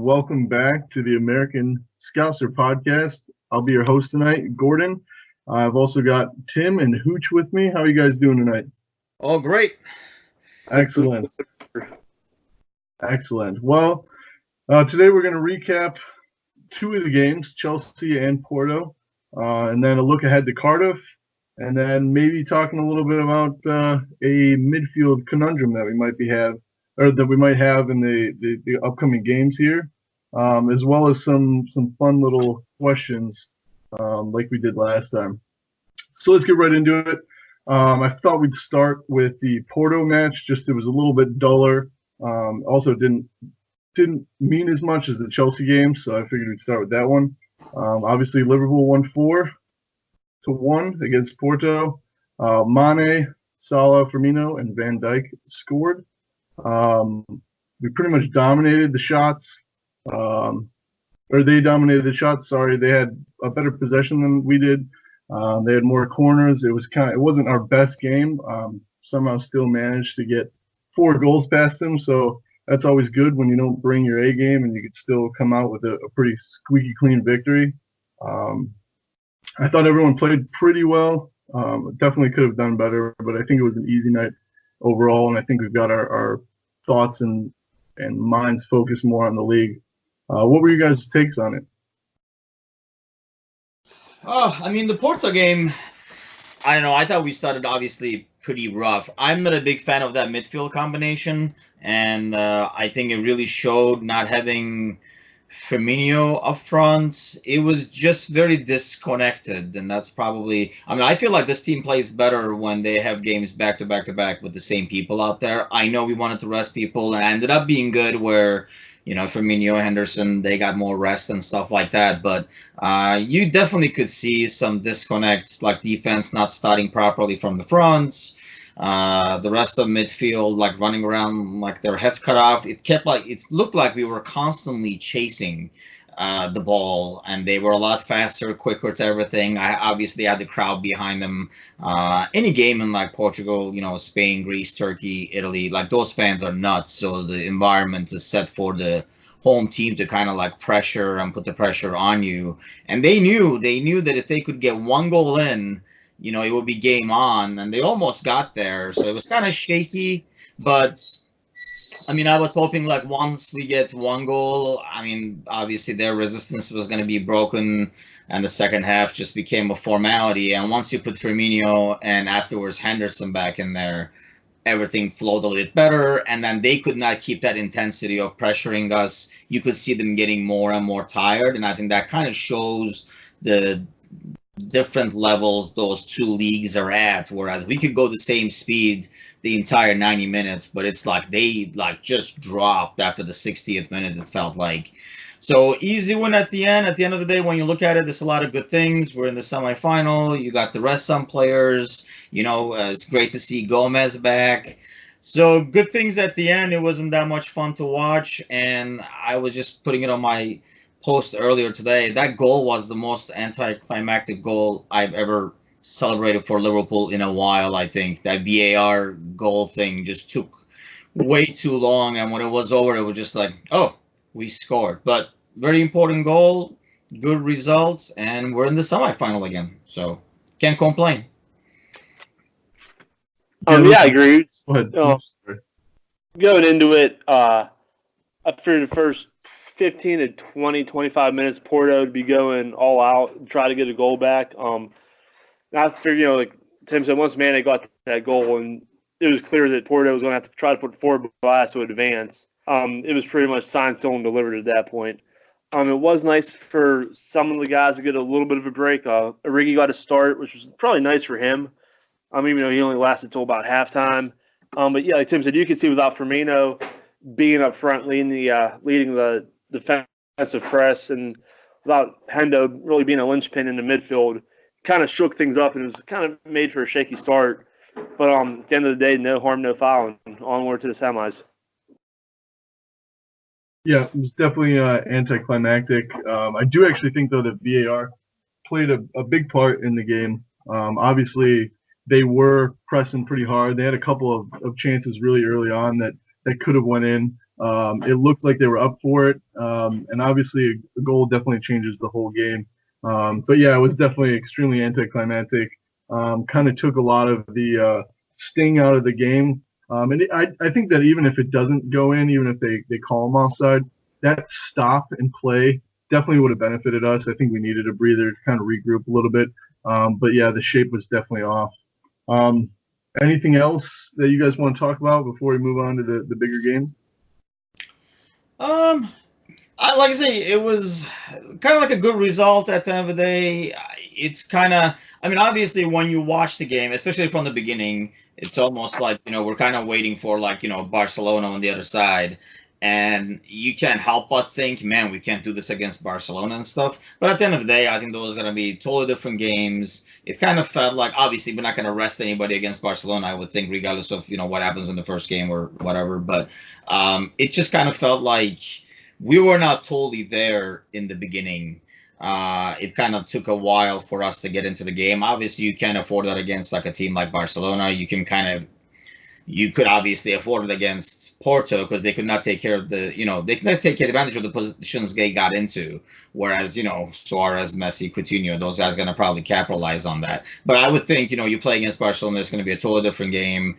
welcome back to the American Scouser podcast. I'll be your host tonight, Gordon. I've also got Tim and Hooch with me. How are you guys doing tonight? Oh, great. Excellent. Excellent. Well, today we're going to recap two of the games, Chelsea and Porto, and then a look ahead to Cardiff, and then maybe talking a little bit about a midfield conundrum that we might have in the upcoming games here, as well as some fun little questions like we did last time. So let's get right into it. I thought we'd start with the Porto match. Just it was a little bit duller. Also didn't mean as much as the Chelsea game, so I figured we'd start with that one. Obviously, Liverpool won 4-1 against Porto. Mane, Salah, Firmino, and Van Dijk scored. We pretty much dominated the shots, or they dominated the shots. Sorry, they had a better possession than we did. They had more corners. It wasn't our best game. Somehow still managed to get 4 goals past them. So that's always good when you don't bring your A game and you could still come out with a pretty squeaky clean victory. I thought everyone played pretty well. Definitely could have done better, but I think it was an easy night overall, and I think we've got our thoughts and minds focused more on the league. What were you guys' takes on it? The Porto game, I don't know. I thought we started obviously pretty rough. I'm not a big fan of that midfield combination, and I think it really showed not having Firmino up front. It was just very disconnected, and that's probably. I feel like this team plays better when they have games back to back to back with the same people out there. I know we wanted to rest people, and it ended up being good where. Firmino, Henderson, they got more rest and stuff like that. But you definitely could see some disconnects, like defense not starting properly from the fronts. The rest of midfield, like running around like their heads cut off. It looked like we were constantly chasing the ball, and they were a lot faster, quicker to everything. I obviously had the crowd behind them. Any game in like Portugal, Spain, Greece, Turkey, Italy, like those fans are nuts. So the environment is set for the home team to kind of like pressure and put the pressure on you. And they knew that if they could get one goal in, it would be game on, and they almost got there. So it was kind of shaky, but I was hoping like once we get one goal, obviously their resistance was going to be broken, and the second half just became a formality. And once you put Firmino and afterwards Henderson back in there, everything flowed a little bit better. And then they could not keep that intensity of pressuring us. You could see them getting more and more tired, and I think that kind of shows the different levels those two leagues are at. Whereas we could go the same speed the entire 90 minutes, but it's like they just dropped after the 60th minute, it felt like. So easy win at the end. At the end of the day, when you look at it, there's a lot of good things. We're in the semifinal. You got the rest some players. It's great to see Gomez back. So good things at the end. It wasn't that much fun to watch, and I was just putting it on my post earlier today. That goal was the most anticlimactic goal I've ever celebrated for Liverpool in a while. I think that VAR goal thing just took way too long, and when it was over, it was just like, oh, we scored. But very important goal, good results, and we're in the semifinal again, so can't complain. I agree. Going into it, after the first 15 to 20, 25 minutes, Porto to be going all out and try to get a goal back. I figured, like Tim said, once Mane got that goal, and it was clear that Porto was going to have to try to put forward bias to advance. It was pretty much signed, sealed, and delivered at that point. It was nice for some of the guys to get a little bit of a break. Origi got a start, which was probably nice for him. Even though he only lasted until about halftime. But yeah, like Tim said, you could see without Firmino being up front, leading the defensive press, and without Hendo really being a linchpin in the midfield, kind of shook things up, and it was kind of made for a shaky start. But at the end of the day, no harm, no foul, and onward to the semis. Yeah, it was definitely anticlimactic. I do actually think, though, that VAR played a big part in the game. Obviously, they were pressing pretty hard. They had a couple of chances really early on that could have went in. It looked like they were up for it, and obviously a goal definitely changes the whole game. But yeah, it was definitely extremely anticlimactic. Kind of took a lot of the sting out of the game. I think that even if it doesn't go in, even if they call them offside, that stop and play definitely would have benefited us. I think we needed a breather to kind of regroup a little bit. But yeah, the shape was definitely off. Anything else that you guys want to talk about before we move on to the bigger game? Like I say, it was kind of like a good result at the end of the day. It's kind of, I mean, obviously, when you watch the game, especially from the beginning, it's almost like, we're kind of waiting for, like, Barcelona on the other side. And you can't help but think, man, we can't do this against Barcelona and stuff. But at the end of the day, I think those are going to be totally different games. It kind of felt like, obviously, we're not going to rest anybody against Barcelona, I would think, regardless of, what happens in the first game or whatever. But it just kind of felt like we were not totally there in the beginning. It kind of took a while for us to get into the game. Obviously, you can't afford that against like a team like Barcelona. You could obviously afford it against Porto because they could not take care of they could not take advantage of the positions they got into. Whereas, Suarez, Messi, Coutinho, those guys are going to probably capitalize on that. But I would think, you play against Barcelona, it's going to be a totally different game,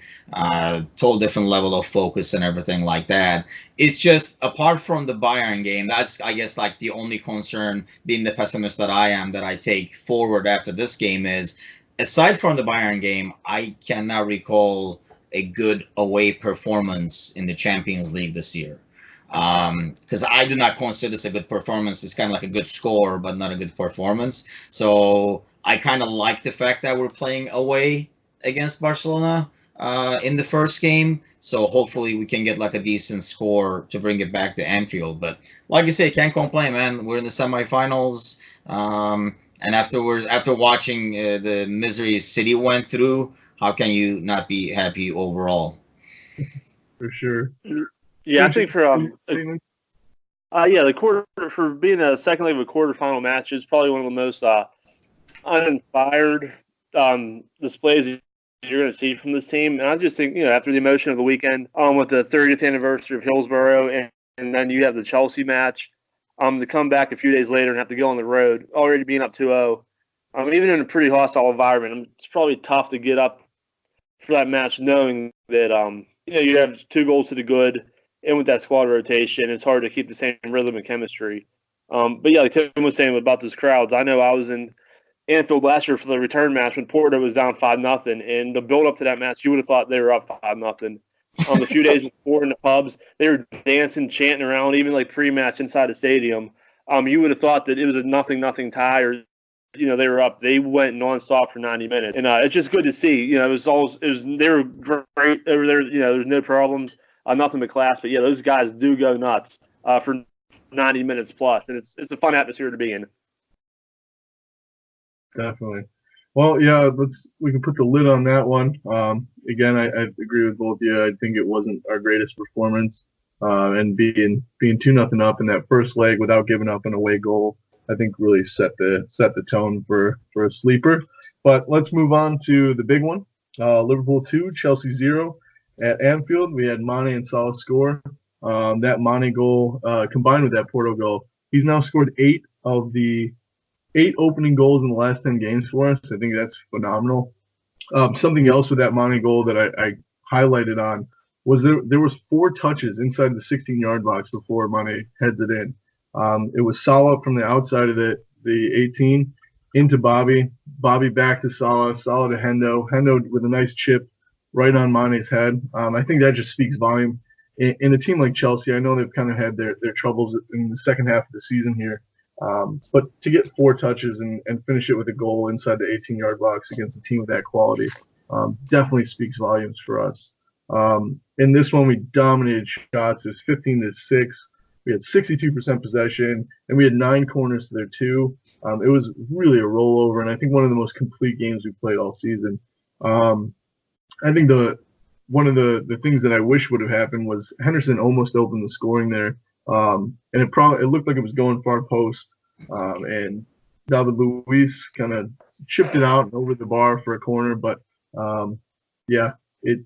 total different level of focus and everything like that. It's just, apart from the Bayern game, that's, I guess, like the only concern, being the pessimist that I am, that I take forward after this game is, aside from the Bayern game, I cannot recall a good away performance in the Champions League this year. Because I do not consider this a good performance. It's kind of like a good score, but not a good performance. So I kind of like the fact that we're playing away against Barcelona in the first game. So hopefully we can get like a decent score to bring it back to Anfield. But like you say, can't complain, man. We're in the semifinals. And after watching the misery City went through, how can you not be happy overall? For sure. Yeah, I think for the quarter, for being a second leg of a quarterfinal match, is probably one of the most uninspired displays you're going to see from this team. And I just think, after the emotion of the weekend, with the 30th anniversary of Hillsborough, and then you have the Chelsea match, to come back a few days later and have to go on the road, already being up 2-0, even in a pretty hostile environment, it's probably tough to get up for that match, knowing that you have 2 goals to the good, and with that squad rotation, it's hard to keep the same rhythm and chemistry. But yeah, like Tim was saying about those crowds, I know I was in Anfield last year for the return match when Porto was down 5-0, and the build up to that match, you would have thought they were up 5-0. A few days before in the pubs, they were dancing, chanting around, even like pre-match inside the stadium. You would have thought that it was a 0-0 tie, or they were up. They went nonstop for 90 minutes, and it's just good to see. They were great. They were there. There's no problems, nothing but class. But yeah, those guys do go nuts for 90 minutes plus, and it's a fun atmosphere to be in. Definitely. Well, yeah, we can put the lid on that one. Again, I agree with both of you. I think it wasn't our greatest performance, and being 2-0 up in that first leg without giving up an away goal, I think really set the tone for a sleeper. But let's move on to the big one. Liverpool 2, Chelsea 0 at Anfield. We had Mane and Salah score. That Mane goal combined with that Porto goal, he's now scored 8 of the 8 opening goals in the last 10 games for us. I think that's phenomenal. Something else with that Mane goal that I highlighted on was there was 4 touches inside the 16-yard box before Mane heads it in. It was Salah from the outside of the 18 into Bobby back to Salah to Hendo with a nice chip right on Mane's head. I think that just speaks volume. In a team like Chelsea, I know they've kind of had their troubles in the second half of the season here, but to get 4 touches and finish it with a goal inside the 18-yard box against a team of that quality definitely speaks volumes for us. In this one, we dominated shots. It was 15-6. We had 62% possession, and we had 9 corners to their 2. It was really a rollover, and I think one of the most complete games we played all season. I think one of the things that I wish would have happened was Henderson almost opened the scoring there, and it looked like it was going far post, and David Luiz kind of chipped it out over the bar for a corner, but yeah, it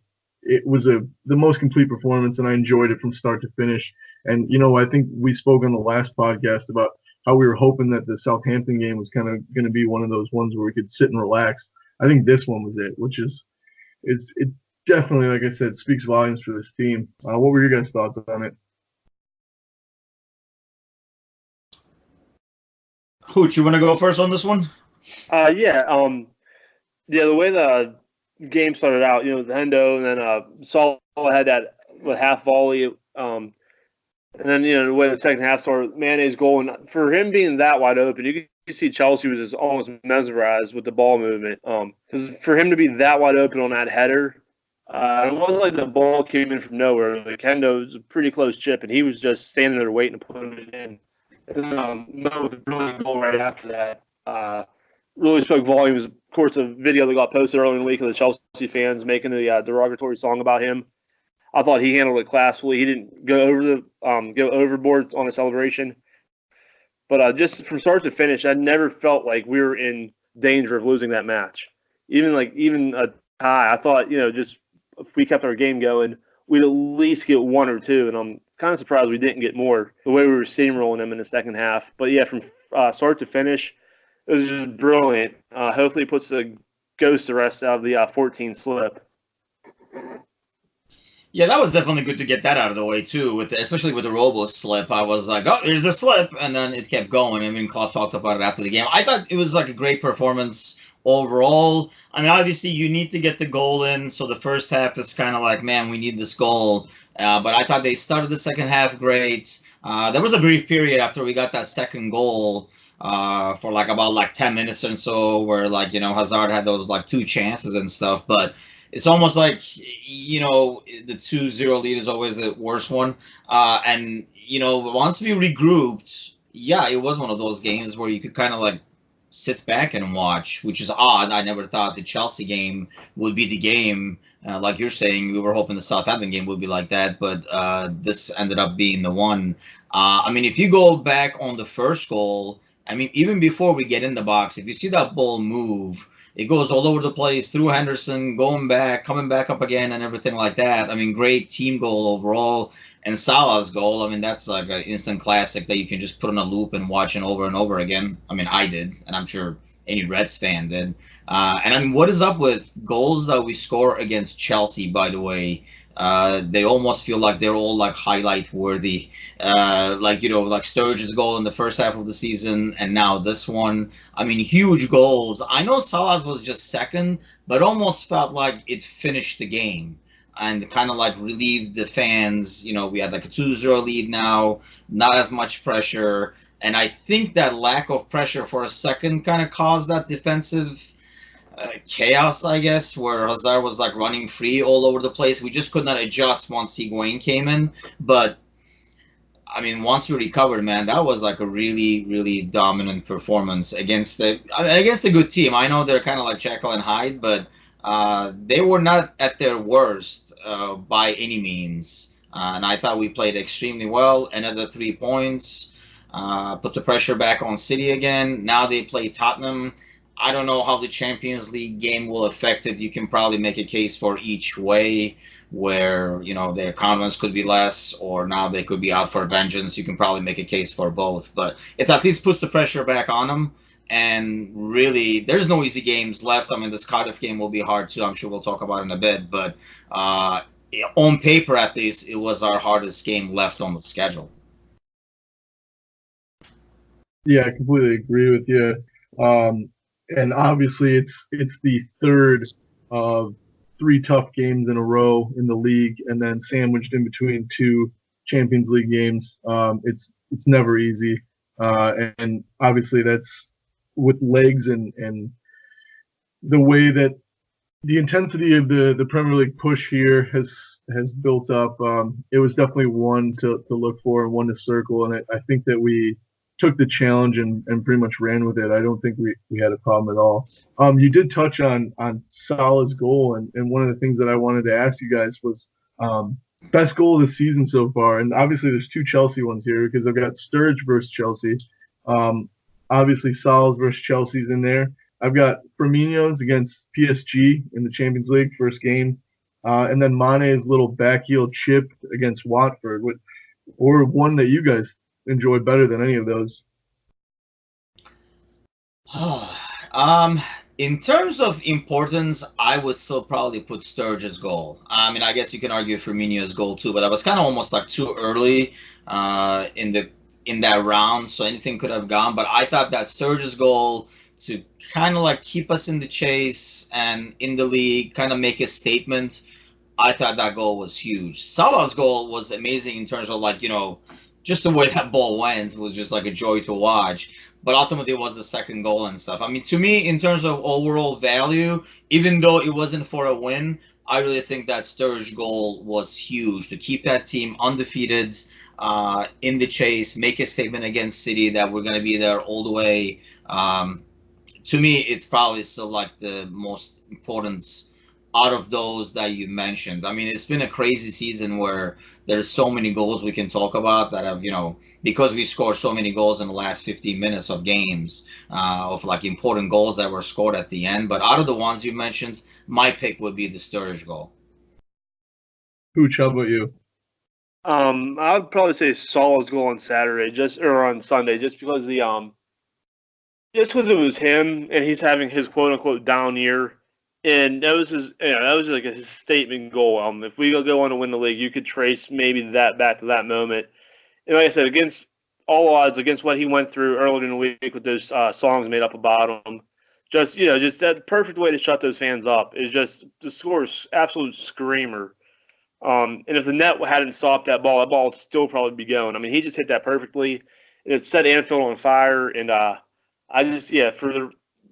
it was the most complete performance, and I enjoyed it from start to finish. And I think we spoke on the last podcast about how we were hoping that the Southampton game was kind of going to be one of those ones where we could sit and relax. I think this one was it, which is it definitely, like I said, speaks volumes for this team. What were your guys' thoughts on it? Hooch, you want to go first on this one? Yeah. The way the game started out, the Hendo, and then Saul had that with half volley, and then the way the second half started, Mane's goal, and for him being that wide open, you could see Chelsea was just almost mesmerized with the ball movement. Because for him to be that wide open on that header, it wasn't like the ball came in from nowhere. Like Hendo was a pretty close chip, and he was just standing there waiting to put it in. And then Mo with a brilliant goal right after that. Really spoke volumes. Of course, a video that got posted earlier in the week of the Chelsea fans making a derogatory song about him. I thought he handled it classfully. He didn't go overboard on a celebration. But just from start to finish, I never felt like we were in danger of losing that match. Even a tie, I thought just if we kept our game going, we'd at least get one or two. And I'm kind of surprised we didn't get more the way we were steamrolling them in the second half. But yeah, from start to finish, it was just brilliant. Hopefully it puts the ghost arrest out of the 14 slip. Yeah, that was definitely good to get that out of the way, too, especially with the Robo slip. I was like, oh, here's the slip, and then it kept going. I mean, Klopp talked about it after the game. I thought it was like a great performance overall. I mean, obviously, you need to get the goal in, so the first half is kind of like, man, we need this goal. But I thought they started the second half great. There was a brief period after we got that second goal for about 10 minutes or so where Hazard had those two chances and stuff, but it's almost like the 2-0 lead is always the worst one, and once we regrouped, yeah, it was one of those games where you could kind of sit back and watch, which is odd. I never thought the Chelsea game would be the game. Like you're saying, we were hoping the Southampton game would be like that, but this ended up being the one. I mean, if you go back on the first goal, I mean, even before we get in the box, if you see that ball move, it goes all over the place through Henderson, going back, coming back up again, and everything like that. I mean, great team goal overall. And Salah's goal, I mean, that's like an instant classic that you can just put on a loop and watch it over and over again. I mean, I did, and I'm sure any Reds fan did. And I mean, what is up with goals that we score against Chelsea, by the way? They almost feel like they're all highlight worthy, like Sturridge's goal in the first half of the season, and now this one. I mean, huge goals. I know Salah's was just second, but almost felt like it finished the game and kind of relieved the fans. We had a 2-0 lead now, not as much pressure, and I think that lack of pressure for a second kind of caused that defensive chaos, I guess, where Hazard was running free all over the place. We just could not adjust once Higuain came in. But I mean, once we recovered, man, that was a really, really dominant performance against the good team. I know they're kind of Jekyll and Hyde, but they were not at their worst by any means. And I thought we played extremely well. Another 3 points, put the pressure back on City again. Now they play Tottenham. I don't know how the Champions League game will affect it. You can probably make a case for each way where, their confidence could be less, or now they could be out for vengeance. You can probably make a case for both. But it at least puts the pressure back on them. And really, there's no easy games left. I mean, this Cardiff game will be hard too. I'm sure we'll talk about it in a bit. But on paper, at least, it was our hardest game left on the schedule. Yeah, I completely agree with you. And obviously, it's the third of 3 tough games in a row in the league, and then sandwiched in between 2 Champions League games. It's never easy, and obviously that's with legs and the way that the intensity of the Premier League push here has built up. It was definitely one to look for and one to circle, and I think that we took the challenge and pretty much ran with it. I don't think we had a problem at all. You did touch on Salah's goal, and one of the things that I wanted to ask you guys was best goal of the season so far. And obviously there's 2 Chelsea ones here because I've got Sturridge versus Chelsea. Obviously Salah's versus Chelsea's in there. I've got Firmino's against PSG in the Champions League first game. and then Mane's little back heel chip against Watford, or one that you guys enjoy better than any of those? In terms of importance, I would still probably put Sturridge's goal. I mean, I guess you can argue Firmino's goal too, but that was kind of almost like too early in that round, so anything could have gone. But I thought that Sturridge's goal to kind of like keep us in the chase and in the league, kind of make a statement, I thought that goal was huge. Salah's goal was amazing in terms of like, just the way that ball went was just like a joy to watch. But ultimately, it was the second goal and stuff. I mean, to me, in terms of overall value, even though it wasn't for a win, I really think that Sturridge goal was huge to keep that team undefeated in the chase, make a statement against City that we're going to be there all the way. To me, it's probably still like the most important out of those that you mentioned. I mean, it's been a crazy season where there's so many goals we can talk about that have, because we scored so many goals in the last 15 minutes of games, of like important goals that were scored at the end. But out of the ones you mentioned, my pick would be the Sturridge goal. Hooch, how about you? I would probably say Salah's goal on Saturday, on Sunday, just because just because it was him and he's having his quote unquote down year. And that was like his statement goal. If we go on to win the league, you could trace maybe that back to that moment. And like I said, against all odds, against what he went through earlier in the week with those songs made up about him, just that perfect way to shut those fans up is just the score is absolute screamer. And if the net hadn't stopped that ball would still probably be going. I mean, he just hit that perfectly, and it set Anfield on fire. And for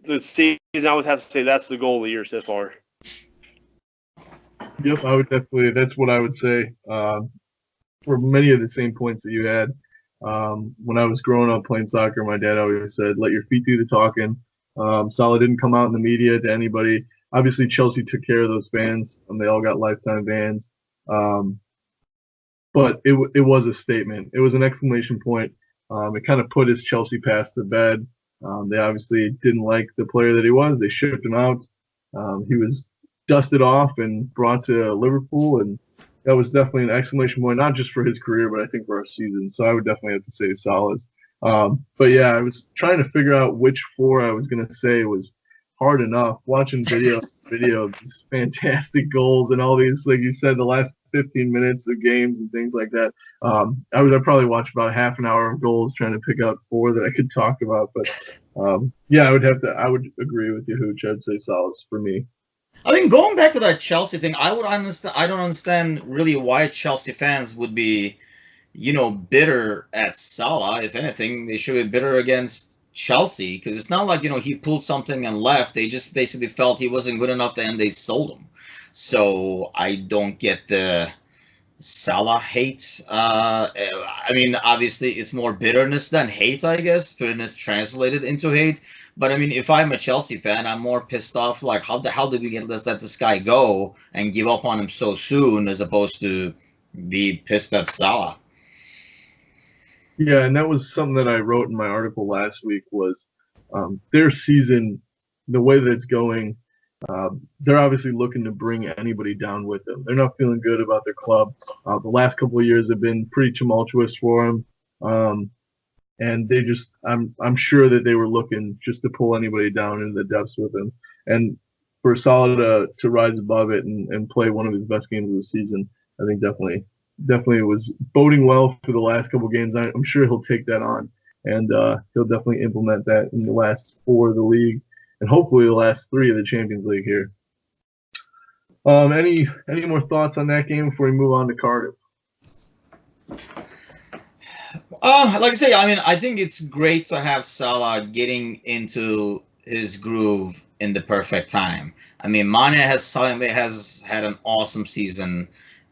the season, I would have to say that's the goal of the year so far. Yep, I would definitely. That's what I would say. For many of the same points that you had. When I was growing up playing soccer, my dad always said, "Let your feet do the talking." Salah didn't come out in the media to anybody. Obviously, Chelsea took care of those fans, and they all got lifetime bans. But it was a statement. It was an exclamation point. It kind of put his Chelsea past to bed. They obviously didn't like the player that he was. They shipped him out. He was dusted off and brought to Liverpool, and that was definitely an exclamation point, not just for his career, but I think for our season. So I would definitely have to say Salah's. But yeah, I was trying to figure out which four I was going to say. It was hard enough watching video of these fantastic goals and all these, like you said, the last 15 minutes of games and things like that. I probably watched about half an hour of goals trying to pick out four that I could talk about. But yeah, I would agree with you, Hooch. I'd say Salah's for me. I mean, going back to that Chelsea thing, I don't understand really why Chelsea fans would be, bitter at Salah. If anything, they should be bitter against Chelsea, because it's not like, he pulled something and left. They just basically felt he wasn't good enough and they sold him. So I don't get the Salah hate. I mean, obviously it's more bitterness than hate, I guess. Bitterness translated into hate. But I mean, if I'm a Chelsea fan, I'm more pissed off. Like, how the hell did we let this guy go and give up on him so soon, as opposed to be pissed at Salah? Yeah, and that was something that I wrote in my article last week. Was their season, the way that it's going. They're obviously looking to bring anybody down with them. They're not feeling good about their club. The last couple of years have been pretty tumultuous for them. And they just, I'm sure that they were looking just to pull anybody down into the depths with them. And for Salah to rise above it and play one of his best games of the season, I think definitely it was boding well for the last couple of games. I'm sure he'll take that on, and he'll definitely implement that in the last four of the league, and hopefully the last three of the Champions League here. Any more thoughts on that game before we move on to Cardiff? Like I say, I mean, I think it's great to have Salah getting into his groove in the perfect time. I mean, Mane has had an awesome season,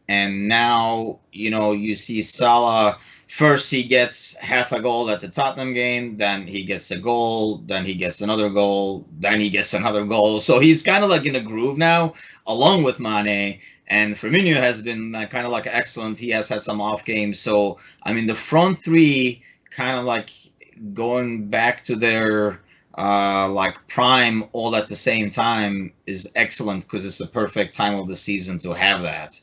and now, you see Salah. First, he gets half a goal at the Tottenham game, then he gets a goal, then he gets another goal, then he gets another goal. So he's kind of like in a groove now, along with Mane. And Firmino has been kind of like excellent. He has had some off games. So, I mean, the front three kind of like going back to their like prime all at the same time is excellent because it's the perfect time of the season to have that.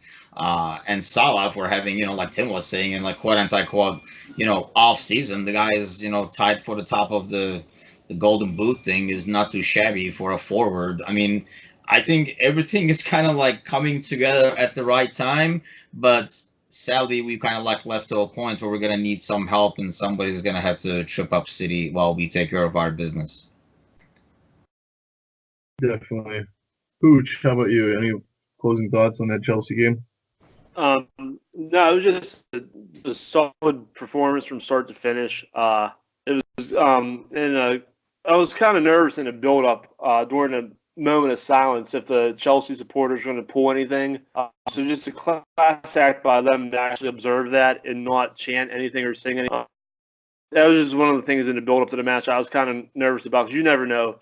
And Salah, for having, like Tim was saying, in like quote unquote, off season, the guy is, tied for the top of the golden boot thing is not too shabby for a forward. I mean, I think everything is kind of like coming together at the right time, but sadly, we kind of like left to a point where we're going to need some help and somebody's going to have to trip up City while we take care of our business. Definitely. Hooch, how about you? Any closing thoughts on that Chelsea game? No, it was just a solid performance from start to finish. It was, and I was kind of nervous in the build-up during a moment of silence if the Chelsea supporters were going to pull anything. So just a class act by them to actually observe that and not chant anything or sing anything. That was just one of the things in the build-up to the match I was kind of nervous about because you never know.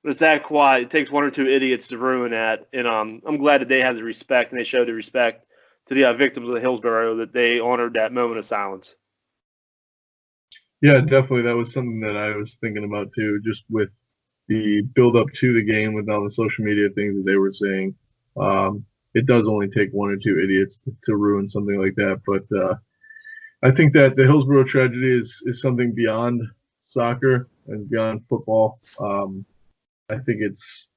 But it's that quiet. It takes one or two idiots to ruin that. And I'm glad that they have the respect and they showed the respect to the victims of Hillsborough that they honored that moment of silence. Yeah, definitely. That was something that I was thinking about too, just with the build up to the game with all the social media things that they were saying. It does only take one or two idiots to ruin something like that. But I think that the Hillsborough tragedy is something beyond soccer and beyond football. I think it's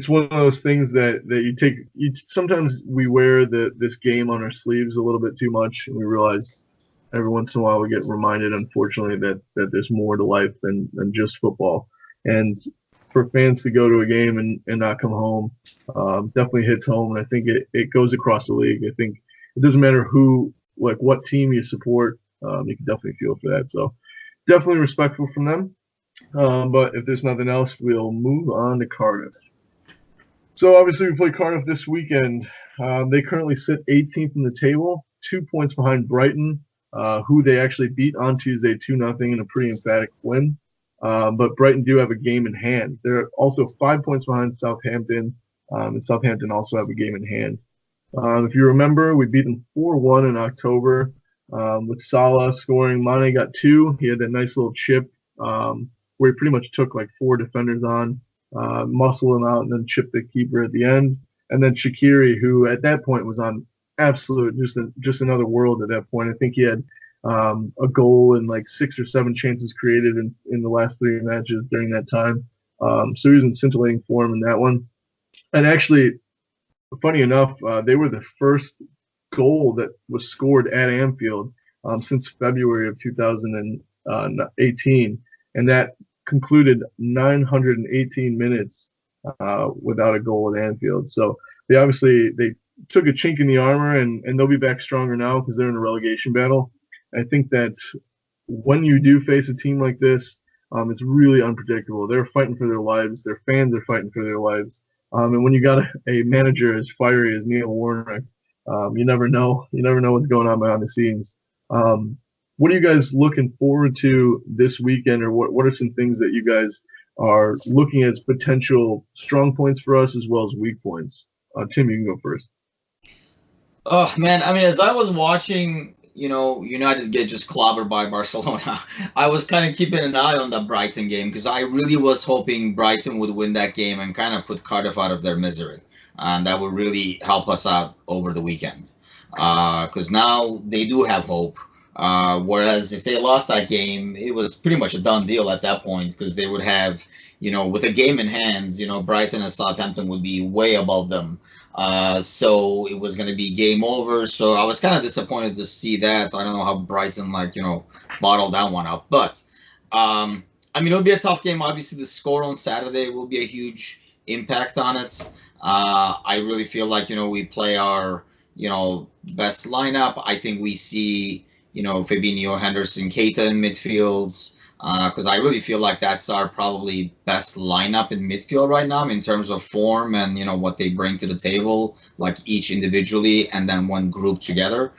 one of those things that you take. Sometimes we wear this game on our sleeves a little bit too much, and we realize every once in a while we get reminded, unfortunately, that there's more to life than just football. And for fans to go to a game and not come home definitely hits home. And I think it goes across the league. I think it doesn't matter what team you support. You can definitely feel for that. So definitely respectful from them. But if there's nothing else, we'll move on to Cardiff. So obviously we play Cardiff this weekend. They currently sit 18th in the table, 2 points behind Brighton, who they actually beat on Tuesday 2-0 in a pretty emphatic win. But Brighton do have a game in hand. They're also 5 points behind Southampton, and Southampton also have a game in hand. If you remember, we beat them 4-1 in October with Salah scoring. Mane got 2. He had that nice little chip where he pretty much took like 4 defenders on, muscle him out, and then chipped the keeper at the end. And then Shaqiri, who at that point was on absolute just another world at that point. I think he had a goal and like 6 or 7 chances created in the last 3 matches during that time. So he was in scintillating form in that one. And actually, funny enough, they were the first goal that was scored at Anfield since February of 2018, and that concluded 918 minutes without a goal at Anfield. So they took a chink in the armor, and they'll be back stronger now because they're in a relegation battle. I think that when you do face a team like this, it's really unpredictable. They're fighting for their lives. Their fans are fighting for their lives. And when you got a manager as fiery as Neil Warnock, you never know. You never know what's going on behind the scenes. What are you guys looking forward to this weekend, or what are some things that you guys are looking as potential strong points for us as well as weak points? Tim, you can go first. Oh, man. I mean, as I was watching, United get just clobbered by Barcelona, I was kind of keeping an eye on the Brighton game because I really was hoping Brighton would win that game and kind of put Cardiff out of their misery. And that would really help us out over the weekend. Because now they do have hope. Whereas if they lost that game, it was pretty much a done deal at that point because they would have, with a game in hand, Brighton and Southampton would be way above them. So it was going to be game over. So I was kind of disappointed to see that. I don't know how Brighton, bottled that one up. But, it'll be a tough game. Obviously, the score on Saturday will be a huge impact on it. I really feel like, we play our, best lineup. I think we see, Fabinho, Henderson, Keita in midfields. Because I really feel like that's our probably best lineup in midfield right now in terms of form and, what they bring to the table, like each individually and then one group together.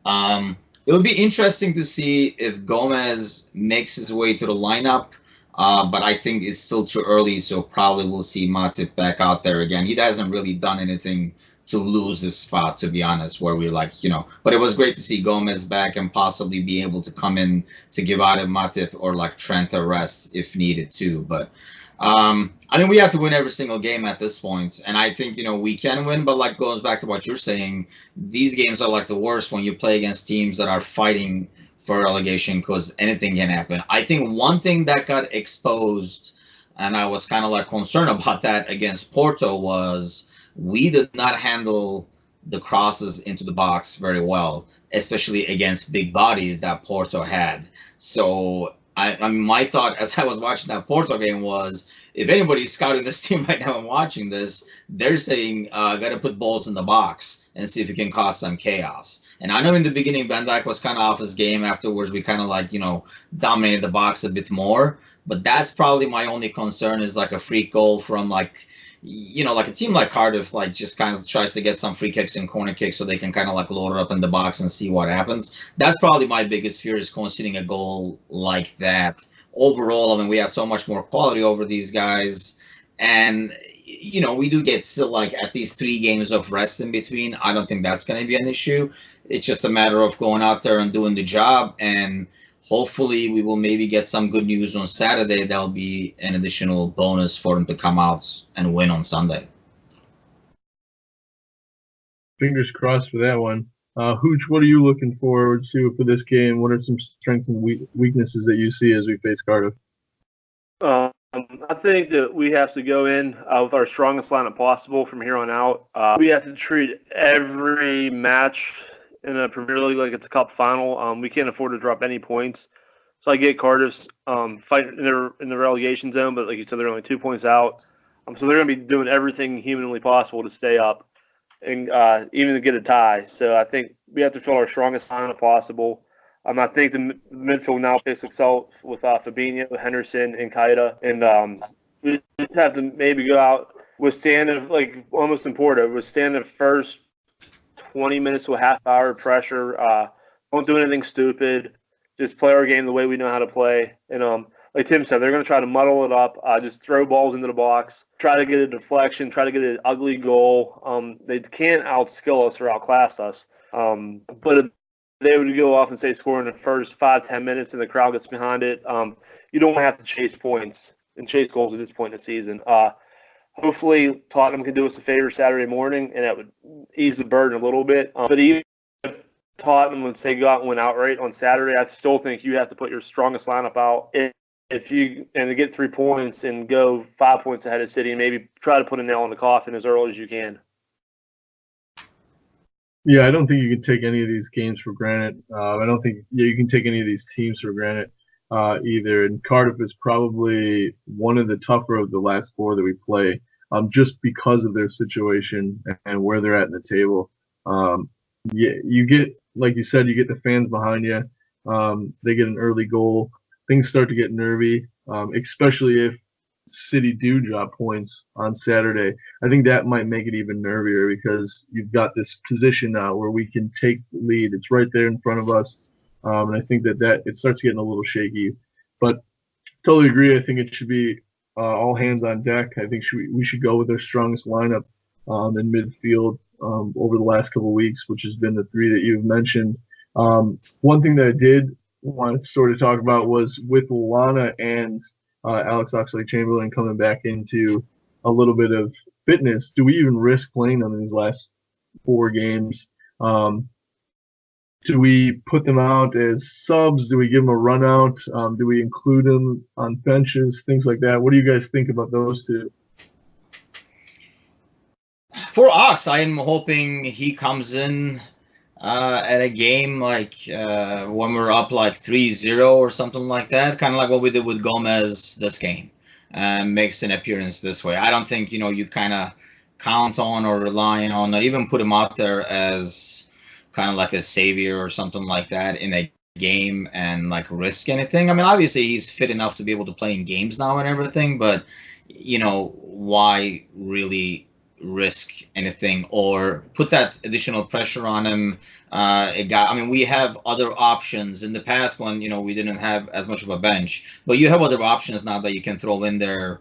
It'll be interesting to see if Gomez makes his way to the lineup, but I think it's still too early, so probably we'll see Matip back out there again. He hasn't really done anything to lose this spot, to be honest, where we're like, but it was great to see Gomez back and possibly be able to come in to give out a Matip or like Trent a rest if needed too. But I mean, we have to win every single game at this point, and I think we can win. But like goes back to what you're saying, these games are like the worst when you play against teams that are fighting for relegation because anything can happen. I think one thing that got exposed, and I was kind of like concerned about that against Porto, was we did not handle the crosses into the box very well, especially against big bodies that Porto had. So I mean, my thought as I was watching that Porto game was, if anybody's scouting this team right now and watching this, they're saying, got to put balls in the box and see if it can cause some chaos. And I know in the beginning, Van Dijk was kind of off his game. Afterwards, we kind of like, dominated the box a bit more. But that's probably my only concern is like a free goal from like a team like Cardiff, like just kind of tries to get some free kicks and corner kicks so they can kind of like load it up in the box and see what happens. That's probably my biggest fear, is conceding a goal like that. Overall, I mean, we have so much more quality over these guys, and we do get still like at least 3 games of rest in between. I don't think that's going to be an issue. It's just a matter of going out there and doing the job, and hopefully we will maybe get some good news on Saturday. That'll be an additional bonus for them to come out and win on Sunday. Fingers crossed for that one. Hooch, what are you looking forward to for this game? What are some strengths and weaknesses that you see as we face Cardiff? I think that we have to go in with our strongest lineup possible from here on out. We have to treat every match in a Premier League like it's a cup final. We can't afford to drop any points. So I get Cardiff's fight in the relegation zone, but like you said, they're only 2 points out. So they're going to be doing everything humanly possible to stay up and even to get a tie. So I think we have to fill our strongest lineup possible. I think the midfield now picks itself with Fabinho, Henderson, and Kaida. And we just have to maybe go out, withstand it, like almost in Porto, withstand the first 20 minutes to a half hour of pressure. Don't do anything stupid. Just play our game the way we know how to play. And like Tim said, they're going to try to muddle it up, just throw balls into the box, try to get a deflection, try to get an ugly goal. They can't outskill us or outclass us. But if they would go off and say score in the first 5-10 minutes and the crowd gets behind it, you don't want to have to chase points and chase goals at this point in the season. Hopefully Tottenham can do us a favor Saturday morning, and that would ease the burden a little bit. But even if Tottenham would say go out and win outright on Saturday, I still think you have to put your strongest lineup out to get 3 points and go 5 points ahead of City, and maybe try to put a nail in the coffin as early as you can. Yeah, I don't think you can take any of these games for granted. I don't think you can take any of these teams for granted either. And Cardiff is probably one of the tougher of the last 4 that we play, just because of their situation and where they're at in the table. You get, like you said, you get the fans behind you. They get an early goal. Things start to get nervy, especially if City do drop points on Saturday. I think that might make it even nervier because you've got this position now where we can take the lead. It's right there in front of us. And I think that it starts getting a little shaky. But totally agree. I think it should be all hands on deck. I think we should go with our strongest lineup in midfield over the last couple of weeks, which has been the 3 that you've mentioned. One thing that I did want to sort of talk about was with Lallana and Alex Oxlade-Chamberlain coming back into a little bit of fitness. Do we even risk playing them in these last 4 games? Do we put them out as subs? Do we give them a run out? Do we include them on benches? Things like that. What do you guys think about those 2? For Ox, I am hoping he comes in at a game like when we're up like 3-0 or something like that, kind of like what we did with Gomez this game, makes an appearance this way. I don't think, you kind of count on or rely on or even put him out there as kind of like a savior or something like that in a game and like risk anything. I mean, obviously he's fit enough to be able to play in games now and everything, but why really risk anything or put that additional pressure on him? We have other options in the past when we didn't have as much of a bench, but you have other options now that you can throw in there.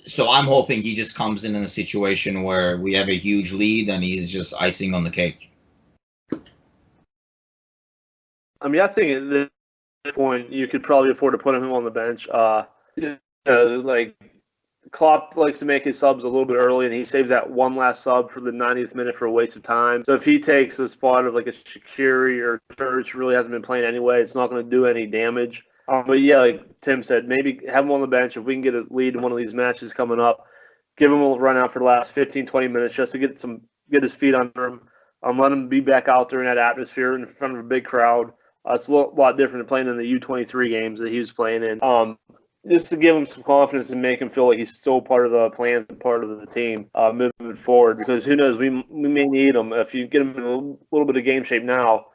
So I'm hoping he just comes in a situation where we have a huge lead and he's just icing on the cake. I mean, I think at this point you could probably afford to put him on the bench. Like Klopp likes to make his subs a little bit early, and he saves that one last sub for the 90th minute for a waste of time. So if he takes the spot of like a Shaqiri or Church, really hasn't been playing anyway, it's not going to do any damage. But yeah, like Tim said, maybe have him on the bench if we can get a lead in one of these matches coming up. Give him a run out for the last 15, 20 minutes just to get his feet under him. Let him be back out there in that atmosphere in front of a big crowd. It's a lot different than playing in the U23 games that he was playing in. Just to give him some confidence and make him feel like he's still part of the plan and part of the team moving forward. Because who knows, we may need him. If you get him in a little bit of game shape now,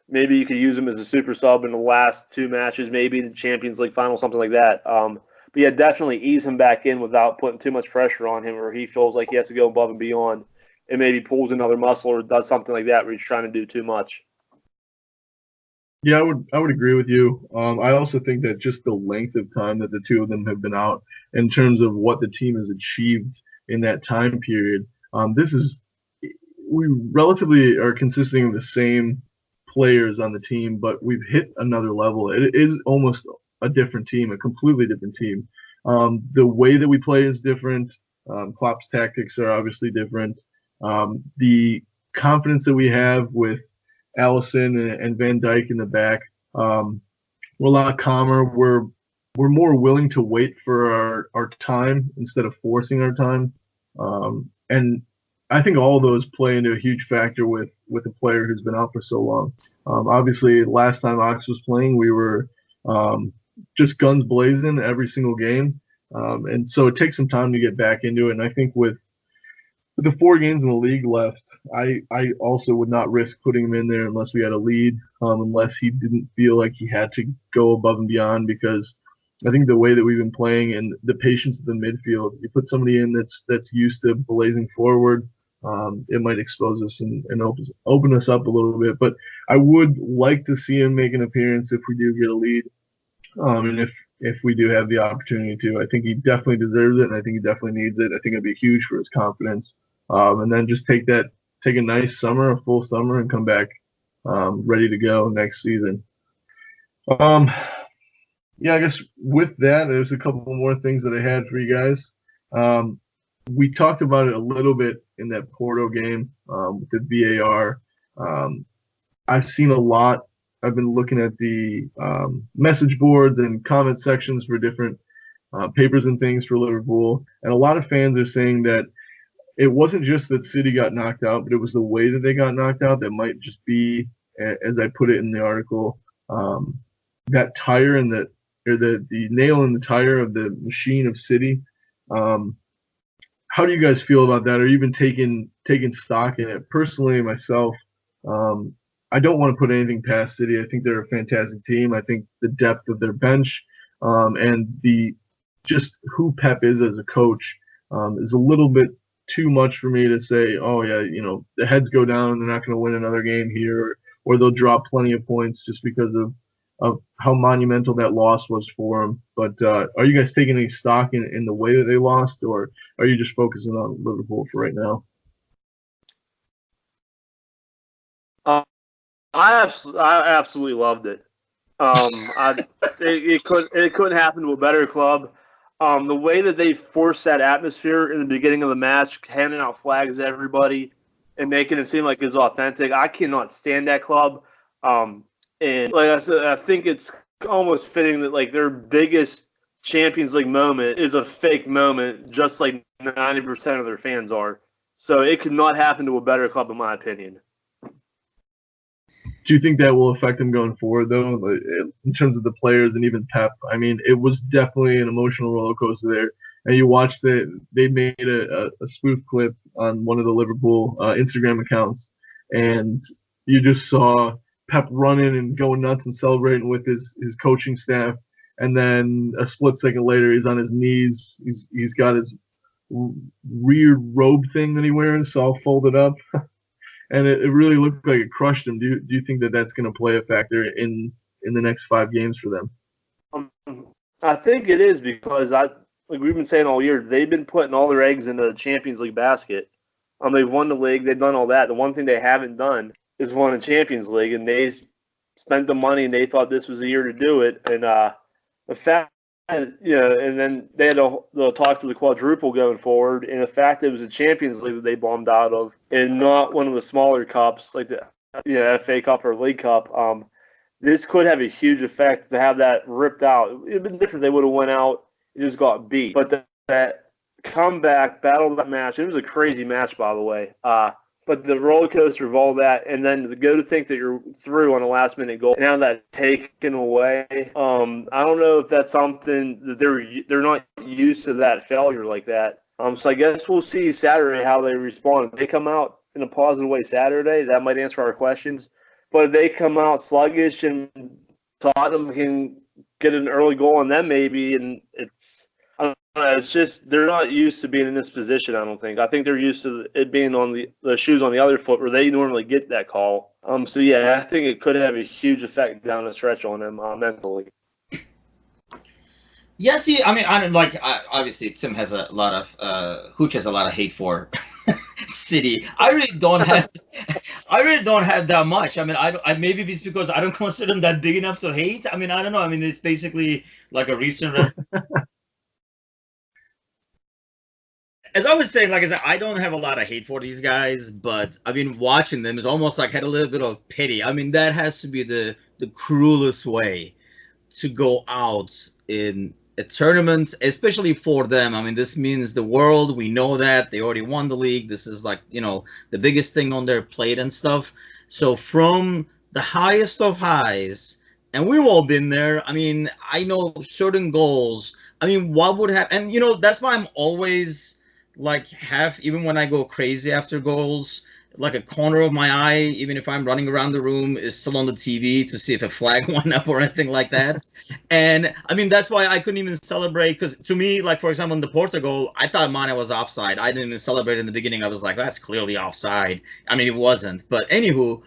maybe you could use him as a super sub in the last two matches, maybe the Champions League final, something like that. But yeah, definitely ease him back in without putting too much pressure on him, or he feels like he has to go above and beyond and maybe pulls another muscle or does something like that where he's trying to do too much. Yeah, I would agree with you. I also think that just the length of time that the two of them have been out in terms of what the team has achieved in that time period, we relatively are consisting of the same players on the team, but we've hit another level. It is almost a different team, a completely different team. The way that we play is different. Klopp's tactics are obviously different. The confidence that we have with Allison and Van Dijk in the back, we're a lot calmer. We're more willing to wait for our time instead of forcing our time. And I think all of those play into a huge factor with a player who's been out for so long. Obviously, last time Ox was playing, we were just guns blazing every single game. And so it takes some time to get back into it. And I think with the 4 games in the league left, I also would not risk putting him in there unless we had a lead, unless he didn't feel like he had to go above and beyond, because I think the way that we've been playing and the patience of the midfield, you put somebody in that's used to blazing forward, it might expose us and open us up a little bit. But I would like to see him make an appearance if we do get a lead, and if we do have the opportunity to. I think he definitely deserves it, and I think he definitely needs it. I think it'd be huge for his confidence. And then just take a nice summer, a full summer, and come back ready to go next season. Yeah, I guess with that, there's a couple more things that I had for you guys. We talked about it a little bit in that Porto game with the VAR. I've seen a lot. I've been looking at the message boards and comment sections for different papers and things for Liverpool, and a lot of fans are saying that it wasn't just that City got knocked out, but it was the way that they got knocked out that might just be, as I put it in the article, that tire and the nail in the tire of the machine of City. How do you guys feel about that? Or even taking stock in it? Personally, myself, I don't want to put anything past City. I think they're a fantastic team. I think the depth of their bench and just who Pep is as a coach is a little bit too much for me to say, oh yeah, the heads go down, they're not going to win another game here, or they'll drop plenty of points just because of how monumental that loss was for them. But are you guys taking any stock in the way that they lost, or are you just focusing on Liverpool for right now? I absolutely loved it. It couldn't happen to a better club. The way that they forced that atmosphere in the beginning of the match, handing out flags to everybody and making it seem like it was authentic, I cannot stand that club. And like I said, I think it's almost fitting that like their biggest Champions League moment is a fake moment, just like 90% of their fans are. So it could not happen to a better club, in my opinion. Do you think that will affect them going forward, though, in terms of the players and even Pep? I mean, it was definitely an emotional roller coaster there. And you watched they made a spoof clip on one of the Liverpool Instagram accounts, and you just saw Pep running and going nuts and celebrating with his coaching staff. And then a split second later, he's on his knees. He's got his rear robe thing that he wears all folded up. And it really looked like it crushed him. Do you think that that's going to play a factor in the next 5 games for them? I think it is, because like we've been saying all year, they've been putting all their eggs in the Champions League basket. They've won the league, they've done all that. The one thing they haven't done is won a Champions League, and they spent the money and they thought this was the year to do it. And the fact, and then they had to talk to the quadruple going forward, and the fact that it was a Champions League that they bombed out of, and not one of the smaller cups like the FA Cup or League Cup. This could have a huge effect to have that ripped out. It would have been different if they would have went out and just got beat. But that comeback, battle that match, it was a crazy match, by the way. But the roller coaster of all that, and then to go to think that you're through on a last minute goal, and now that taken away. I don't know if that's something that they're not used to that failure like that. So I guess we'll see Saturday how they respond. If they come out in a positive way Saturday, that might answer our questions. But if they come out sluggish and Tottenham can get an early goal on them maybe, and it's just they're not used to being in this position, I don't think. I think they're used to it being on the shoes on the other foot where they normally get that call. So, yeah, I think it could have a huge effect down the stretch on them mentally. Yeah, see, I mean, obviously Tim has a lot of Hooch has a lot of hate for City. I really don't have that much. I mean, maybe it's because I don't consider them that big enough to hate. I mean, I don't know. I mean, it's basically like a recent. As I was saying, like I said, I don't have a lot of hate for these guys, but I mean, watching them is almost like had a little bit of pity. I mean, that has to be the cruelest way to go out in a tournament, especially for them. I mean, this means the world. We know that they already won the league. This is like, the biggest thing on their plate and stuff. So from the highest of highs, and we've all been there. I mean, I know certain goals. I mean, what would happen? And, that's why I'm always like even when I go crazy after goals, like a corner of my eye, even if I'm running around the room, is still on the TV to see if a flag went up or anything like that. And I mean, that's why I couldn't even celebrate, because to me, like, for example, in the Porto goal, I thought Mane was offside. I didn't even celebrate in the beginning. I was like, that's clearly offside. I mean, it wasn't. But anywho,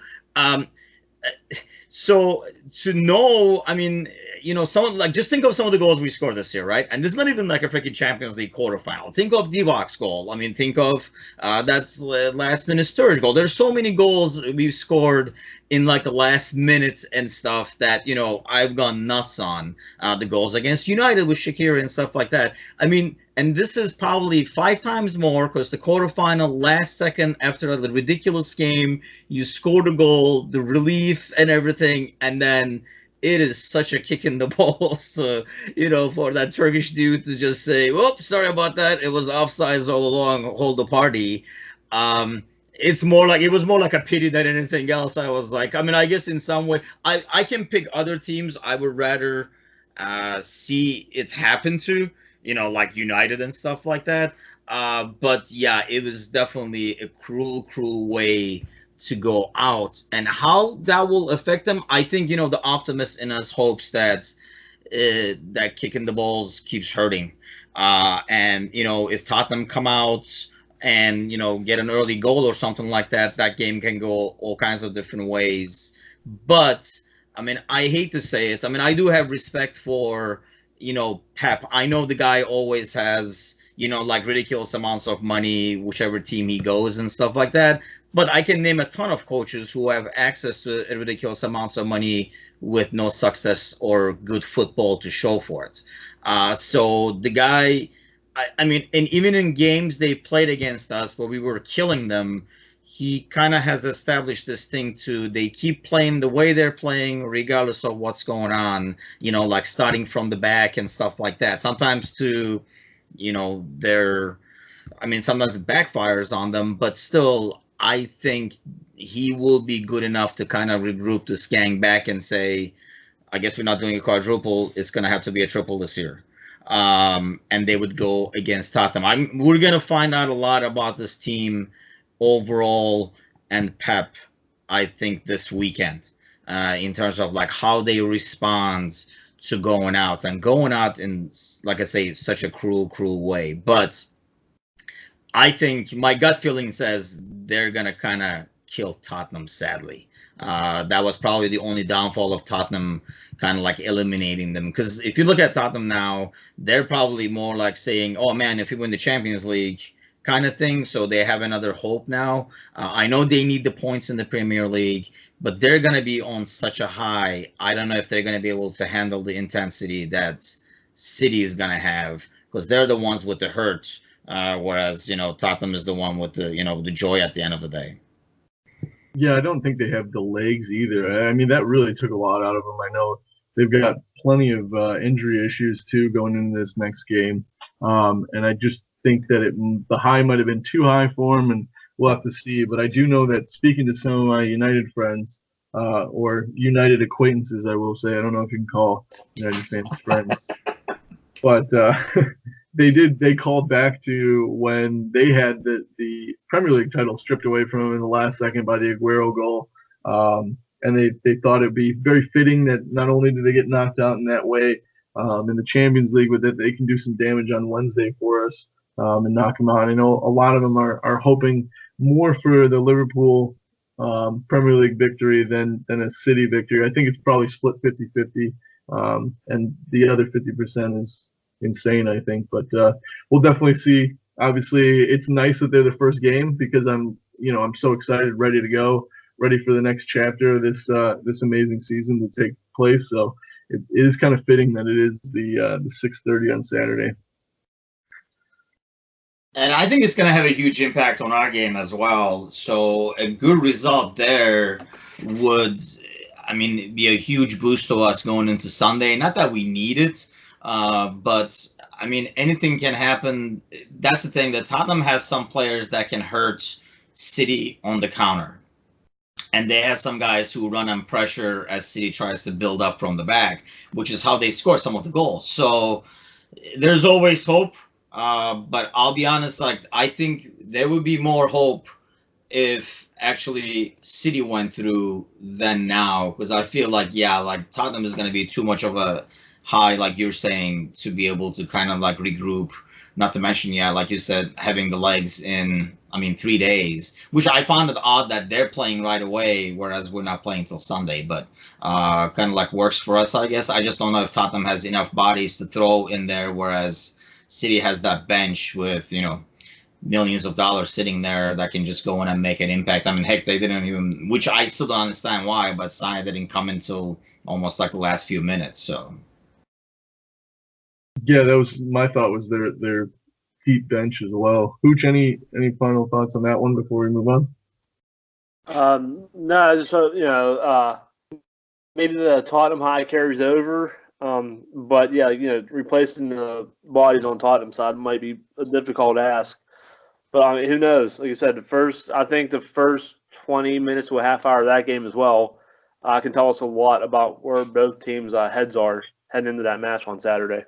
so to know, I mean, just think of some of the goals we scored this year, right? And this is not even like a freaking Champions League quarterfinal. Think of Divak's goal. I mean, think of that's last minute Sturridge goal. There's so many goals we've scored in like the last minutes and stuff that, I've gone nuts on. The goals against United with Shaqiri and stuff like that. I mean, and this is probably 5 times more, because the quarterfinal, last second after the ridiculous game, you scored a goal, the relief and everything, and then it is such a kick in the balls to, for that Turkish dude to just say, "Whoops, sorry about that. It was offsides all along. Hold the party." It was more like a pity than anything else. I was like, I mean, I guess in some way, I can pick other teams I would rather see it happen to, like United and stuff like that. But yeah, it was definitely a cruel way to go out, and how that will affect them. I think, the optimist in us hopes that that kicking the balls keeps hurting. And, if Tottenham come out and, get an early goal or something like that, that game can go all kinds of different ways. But, I mean, I hate to say it. I mean, I do have respect for, Pep. I know the guy always has, like ridiculous amounts of money, whichever team he goes and stuff like that. But I can name a ton of coaches who have access to ridiculous amounts of money with no success or good football to show for it. So the guy, I mean, and even in games they played against us where we were killing them, he kind of has established this thing they keep playing the way they're playing regardless of what's going on, like starting from the back and stuff like that. Sometimes sometimes it backfires on them, but still, I think he will be good enough to kind of regroup this gang back and say, I guess we're not doing a quadruple. It's going to have to be a triple this year. And they would go against Tottenham. We're going to find out a lot about this team overall and Pep, I think, this weekend in terms of like how they respond to going out in, like I say, such a cruel way. But I think my gut feeling says they're going to kind of kill Tottenham, sadly. That was probably the only downfall of Tottenham kind of like eliminating them. Because if you look at Tottenham now, they're probably more like saying, oh man, if we win the Champions League kind of thing. So they have another hope now. I know they need the points in the Premier League, but they're going to be on such a high. I don't know if they're going to be able to handle the intensity that City is going to have, because they're the ones with the hurt. Whereas, Tottenham is the one with the joy at the end of the day. Yeah, I don't think they have the legs either. I mean, that really took a lot out of them. I know they've got plenty of injury issues too going into this next game, and I just think that the high might have been too high for them, and we'll have to see. But I do know that, speaking to some of my United friends or United acquaintances, I will say, I don't know if you can call United fans friends, but they called back to when they had the Premier League title stripped away from them in the last second by the Aguero goal. And they thought it'd be very fitting that not only did they get knocked out in that way in the Champions League, but that they can do some damage on Wednesday for us and knock them out. I know a lot of them are hoping more for the Liverpool Premier League victory than a City victory. I think it's probably split 50-50, and the other 50% is insane, I think. But we'll definitely see. Obviously, it's nice that they're the first game, because I'm so excited, ready to go, ready for the next chapter of this amazing season to take place. So it is kind of fitting that it is the 6:30 on Saturday. And I think it's going to have a huge impact on our game as well. So a good result there would, be a huge boost to us going into Sunday. Not that we need it, but anything can happen. That's the thing, that Tottenham has some players that can hurt City on the counter. And they have some guys who run on pressure as City tries to build up from the back, which is how they score some of the goals. So there's always hope. But I'll be honest, I think there would be more hope if actually City went through than now, because I feel Tottenham is going to be too much of a high, like you're saying, to be able to kind of regroup. Not to mention, like you said, having the legs in, 3 days, which I found it odd that they're playing right away, whereas we're not playing till Sunday. But kind of works for us, I guess. I just don't know if Tottenham has enough bodies to throw in there, whereas City has that bench with, millions of dollars sitting there that can just go in and make an impact. Heck, they didn't even, which I still don't understand why, but Sané didn't come until almost the last few minutes. So. Yeah, that was my thought, was their deep bench as well. Hooch, any final thoughts on that one before we move on? No, just maybe the Tottenham high carries over. But yeah, replacing the bodies on Tottenham side might be a difficult ask. But who knows? Like I said, I think the first 20 minutes to a half hour of that game as well can tell us a lot about where both teams' heads are heading into that match on Saturday.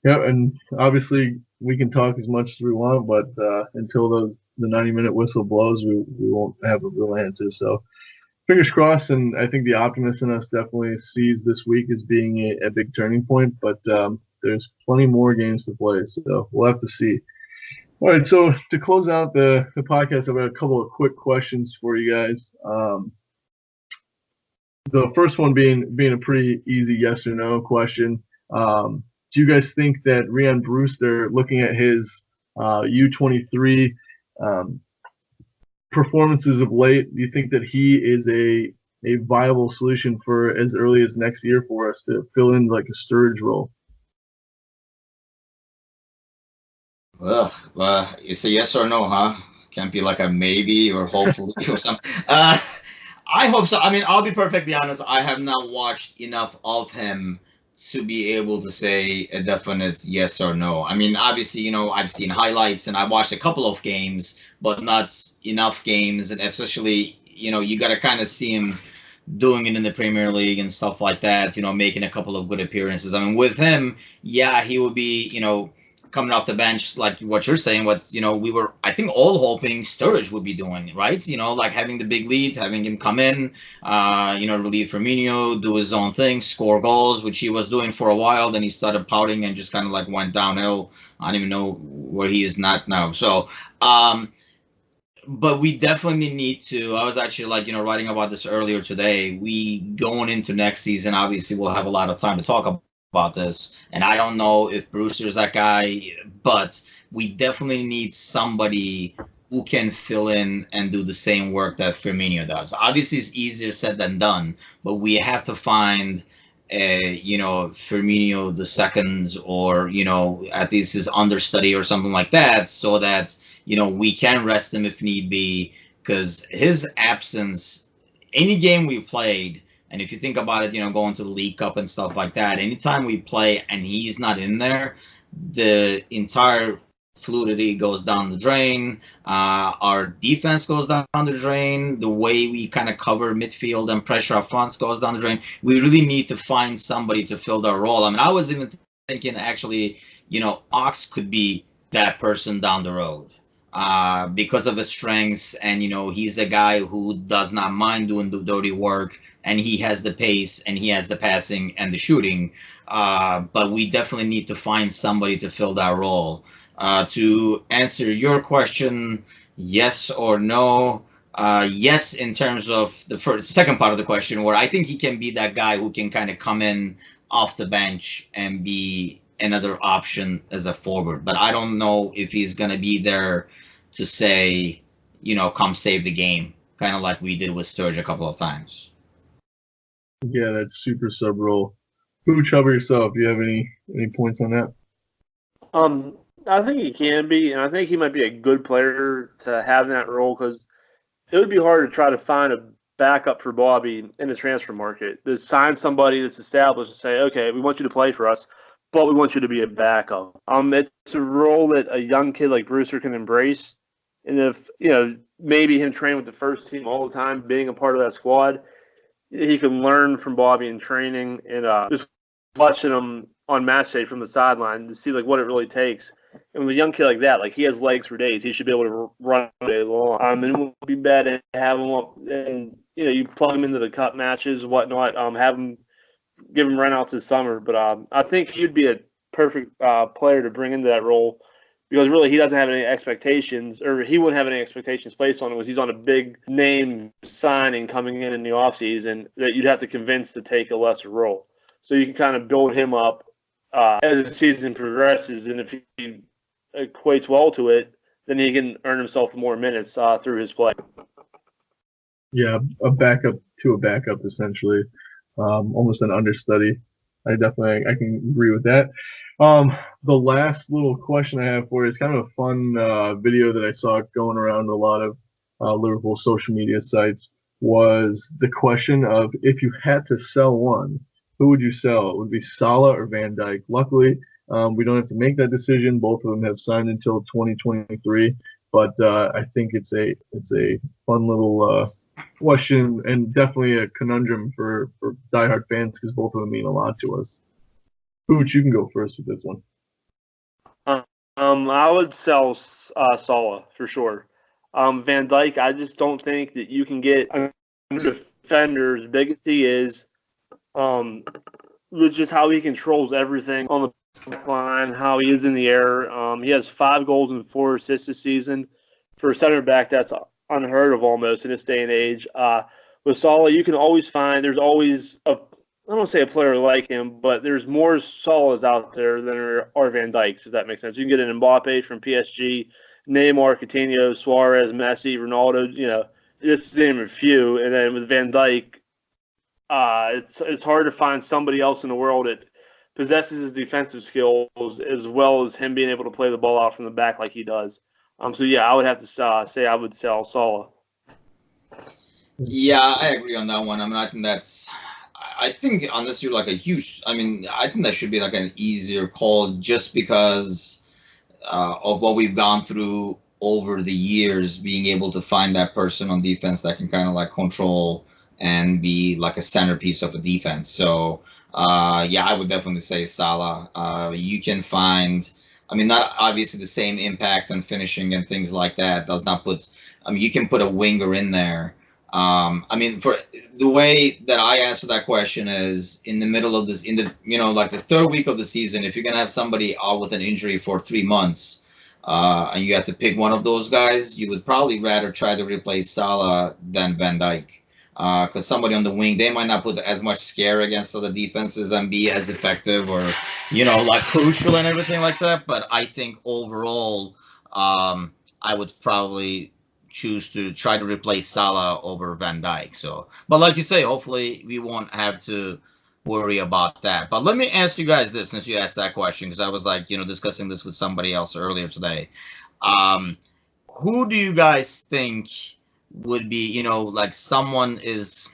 Yeah, and obviously we can talk as much as we want, but until the 90-minute whistle blows, we won't have a real answer. So fingers crossed, and I think the optimist in us definitely sees this week as being a big turning point, but there's plenty more games to play, so we'll have to see. All right, so to close out the podcast, I've got a couple of quick questions for you guys. The first one being a pretty easy yes or no question. Do you guys think that Rhian Brewster, looking at his U23 performances of late, do you think that he is a viable solution for as early as next year for us to fill in a Sturridge role? Well, it's a yes or no, huh? Can't be a maybe or hopefully or something. I hope so. I'll be perfectly honest. I have not watched enough of him to be able to say a definite yes or no. Obviously, I've seen highlights and I watched a couple of games, but not enough games. And especially, you got to kind of see him doing it in the Premier League and stuff like that, making a couple of good appearances. With him, yeah, he would be, coming off the bench, like what you're saying, we were, I think, all hoping Sturridge would be doing, right? Having the big lead, having him come in, relieve Firmino, do his own thing, score goals, which he was doing for a while. Then he started pouting and just kind of went downhill. I don't even know where he is not now. So But we definitely need to. I was actually writing about this earlier today. We going into next season, obviously we'll have a lot of time to talk about this. And I don't know if Brewster's that guy, but we definitely need somebody who can fill in and do the same work that Firmino does. Obviously, it's easier said than done, but we have to find Firmino the second, or at least his understudy or something like that, so that we can rest him if need be, because his absence, any game we played, and if you think about it, going to the League Cup and stuff like that, anytime we play and he's not in there, the entire fluidity goes down the drain. Our defense goes down the drain. The way we kind of cover midfield and pressure up front goes down the drain. We really need to find somebody to fill that role. I mean, I was even thinking actually, Ox could be that person down the road. Because of his strengths, and he's the guy who does not mind doing the dirty work, and he has the pace, and he has the passing and the shooting. But we definitely need to find somebody to fill that role. To answer your question, yes or no? Yes, in terms of the second part of the question, where I think he can be that guy who can kind of come in off the bench and be another option as a forward. But I don't know if he's going to be there to say, come save the game, kind of like we did with Sturge a couple of times. Yeah, that's super sub role. Hooch, how about yourself? Do you have any points on that? I think he can be, and I think he might be a good player to have in that role, because it would be hard to try to find a backup for Bobby in the transfer market. To sign somebody that's established and say, okay, we want you to play for us, but we want you to be a backup. It's a role that a young kid like Brewster can embrace. And if, maybe him training with the first team all the time, being a part of that squad, he can learn from Bobby in training, and just watching him on match day from the sideline to see what it really takes. And with a young kid like that, he has legs for days. He should be able to run all day long. And it won't be bad to have him up, and you plug him into the cup matches and whatnot. Have him, give him runouts this summer. But I think he'd be a perfect player to bring into that role, because really he doesn't have any expectations, or he wouldn't have any expectations placed on him, because he's on a big name signing coming in the offseason that you'd have to convince to take a lesser role. So you can kind of build him up as the season progresses, and if he equates well to it, then he can earn himself more minutes through his play. Yeah, a backup to a backup, essentially. Almost an understudy. I can agree with that. The last little question I have for you is kind of a fun video that I saw going around a lot of Liverpool social media sites, was the question of, if you had to sell one, who would you sell? It would be Salah or Van Dijk. Luckily, we don't have to make that decision. Both of them have signed until 2023. But I think it's a fun little question, and definitely a conundrum for diehard fans, because both of them mean a lot to us. Hooch, you can go first with this one. I would sell Salah for sure. Van Dijk, I just don't think that you can get a defender as big as he is, with just how he controls everything on the back line, how he is in the air. He has 5 goals and 4 assists this season. For a center back, that's unheard of almost in this day and age. With Salah, you can always find, there's always I don't want to say a player like him, but there's more Salahs out there than there are Van Dijks, if that makes sense. You can get an Mbappe from PSG, Neymar, Coutinho, Suarez, Messi, Ronaldo, just to name a few. And then with Van Dijk, it's hard to find somebody else in the world that possesses his defensive skills as well as him being able to play the ball out from the back like he does. So yeah, I would have to say I would sell Salah. Yeah, I agree on that one. I think unless you're I think that should be an easier call, just because of what we've gone through over the years, being able to find that person on defense that can kind of control and be a centerpiece of a defense. So yeah, I would definitely say Salah. You can find, not obviously the same impact on finishing and things like that. Does not put, you can put a winger in there. For the way that I answer that question is, in the middle of this, the third week of the season, if you're going to have somebody out with an injury for 3 months, and you had to pick one of those guys, you would probably rather try to replace Salah than Van Dijk. Because somebody on the wing, they might not put as much scare against other defenses and be as effective or, like crucial and everything like that. But I think overall, I would probably choose to try to replace Salah over Van Dijk. So, but like you say, hopefully we won't have to worry about that. But let me ask you guys this, since you asked that question, because I was like, discussing this with somebody else earlier today. Who do you guys think would be, like someone is,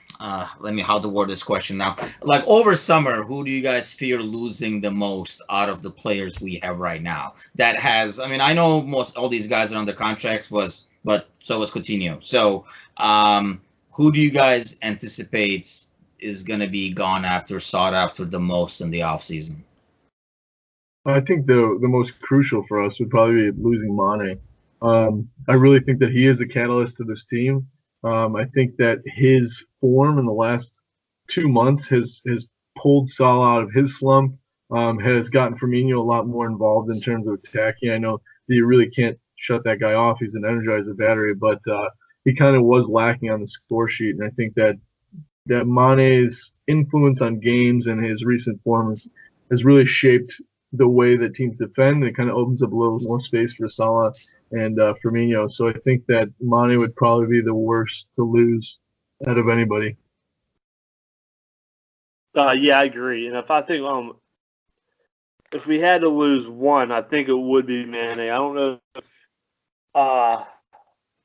let me how to word this question now. Like over summer, who do you guys fear losing the most out of the players we have right now? That has, I know most all these guys are under contracts, but so was Coutinho. So who do you guys anticipate is going to be sought after the most in the offseason? I think the most crucial for us would probably be losing Mane. I really think that he is a catalyst to this team. I think that his form in the last 2 months has pulled Salah out of his slump, has gotten Firmino a lot more involved in terms of attacking. I know that you really can't shut that guy off. He's an energizer battery, but he kind of was lacking on the score sheet. And I think that Mane's influence on games and his recent form has really shaped the way that teams defend. It kind of opens up a little more space for Salah and Firmino. So I think that Mane would probably be the worst to lose out of anybody. Yeah, I agree. And if we had to lose one, I think it would be Mane. I don't know if I'm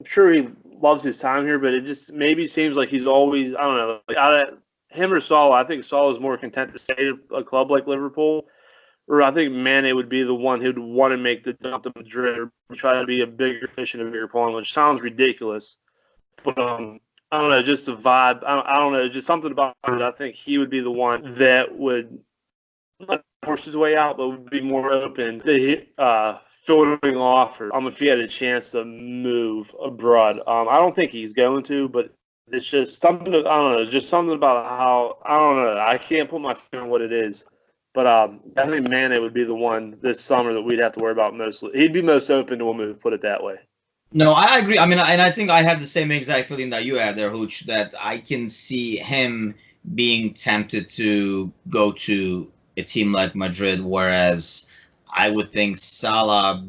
sure he loves his time here, but it just maybe seems like he's always, I don't know, like him or Salah. I think Salah is more content to stay at a club like Liverpool. Or I think Mane would be the one who'd want to make the jump to Madrid or try to be a bigger fish in a bigger pond, which sounds ridiculous. But I don't know, just the vibe. I don't know, just something about it. I think he would be the one that would not force his way out, but would be more open to filtering offers. If he had a chance to move abroad. I don't think he's going to, but it's just something. I don't know, just something about how I don't know. I can't put my finger on what it is. But I think Mane would be the one this summer that we'd have to worry about mostly. He'd be most open to a move, put it that way. No, I agree. And I think I have the same exact feeling that you have there, Hooch, that I can see him being tempted to go to a team like Madrid, whereas I would think Salah,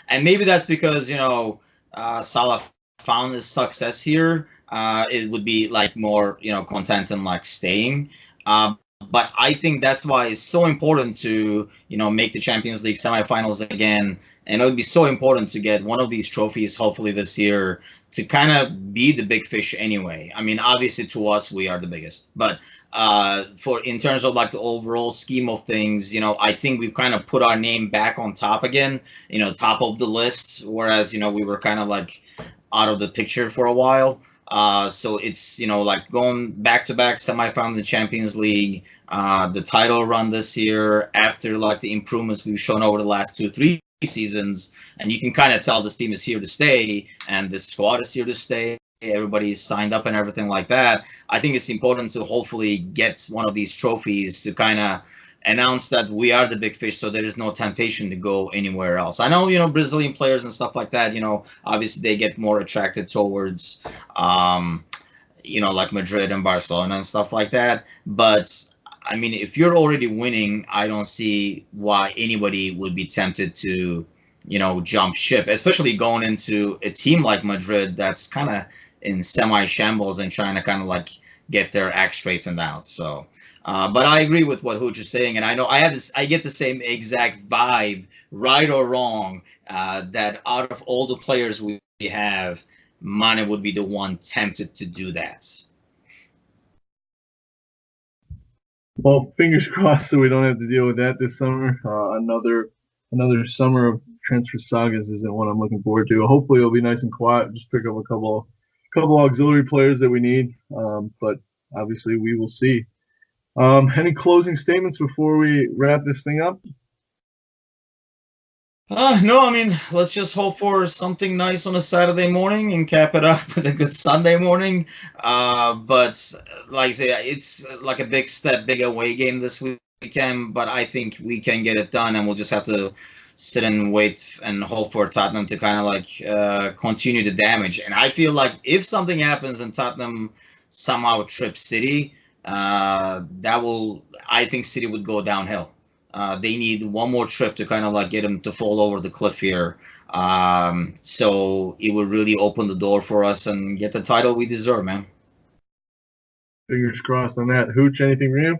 and maybe that's because, Salah found his success here. It would be like more, content and like staying. But I think that's why it's so important to, make the Champions League semifinals again. And it would be so important to get one of these trophies, hopefully this year, to kind of be the big fish anyway. Obviously to us, we are the biggest. But in terms of like the overall scheme of things, I think we've kind of put our name back on top again, top of the list. Whereas, we were kind of like out of the picture for a while. So it's, like going back-to-back semifinals in the Champions League, the title run this year after like the improvements we've shown over the last 2-3 seasons. And you can kind of tell this team is here to stay and the squad is here to stay. Everybody's signed up and everything like that. I think it's important to hopefully get one of these trophies to kind of announce that we are the big fish, so there is no temptation to go anywhere else. I know, Brazilian players and stuff like that, obviously they get more attracted towards, like Madrid and Barcelona and stuff like that. But, if you're already winning, I don't see why anybody would be tempted to, jump ship, especially going into a team like Madrid that's kind of in semi-shambles and trying to kind of like get their act straightened out. So, but I agree with what Hooch is saying, and I know I get the same exact vibe, right or wrong, that out of all the players we have, Mane would be the one tempted to do that. Well, fingers crossed that we don't have to deal with that this summer. Another summer of transfer sagas isn't what I'm looking forward to. Hopefully it'll be nice and quiet. Just pick up a couple auxiliary players that we need. But obviously we will see. Any closing statements before we wrap this thing up? No, let's just hope for something nice on a Saturday morning and cap it up with a good Sunday morning. But like I say, it's like a big away game this weekend, but I think we can get it done, and we'll just have to sit and wait and hope for Tottenham to kind of like continue the damage. And I feel like if something happens and Tottenham somehow trips City, I think City would go downhill. They need one more trip to kind of like get them to fall over the cliff here. So it would really open the door for us and get the title we deserve, man. Fingers crossed on that. Hooch, anything for you?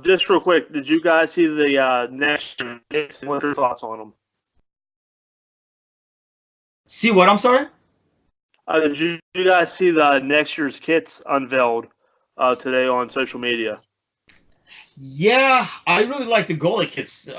Just real quick, did you guys see the next kits? What's your thoughts on them? See what? I'm sorry? Did you guys see the next year's kits unveiled today on social media? Yeah, I really like the goalie kits.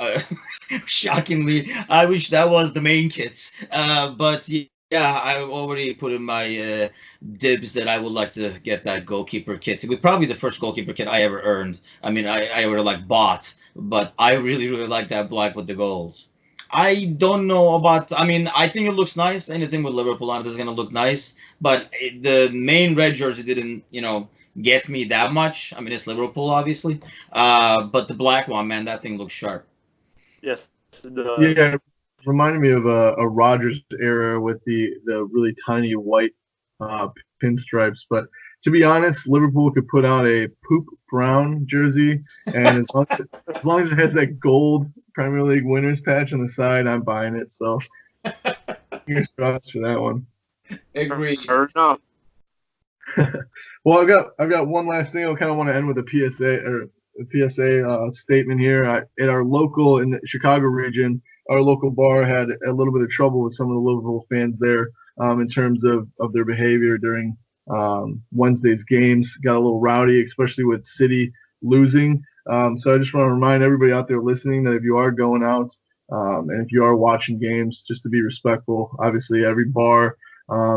Shockingly, I wish that was the main kits. But yeah, I already put in my dibs that I would like to get that goalkeeper kit. It was probably the first goalkeeper kit I ever earned. I mean, I ever like bought, but I really, really like that black with the gold. I don't know about. I mean, I think it looks nice. Anything with Liverpool on it is gonna look nice. But the main red jersey didn't, get me that much. I mean, it's Liverpool, obviously. But the black one, man, that thing looks sharp. Yes. Yeah, reminded me of a Rodgers era with the really tiny white pinstripes. But to be honest, Liverpool could put out a poop brown jersey, and as long as it has that gold Premier League winners patch on the side, I'm buying it. So fingers crossed for that one. Agree. Fair enough. Well, I've got one last thing. I kind of want to end with a PSA statement here. At our local in the Chicago region, our local bar had a little bit of trouble with some of the Liverpool fans there in terms of their behavior during Wednesday's games. Got a little rowdy, especially with City losing. So I just want to remind everybody out there listening that if you are going out and if you are watching games, just to be respectful. Obviously, every bar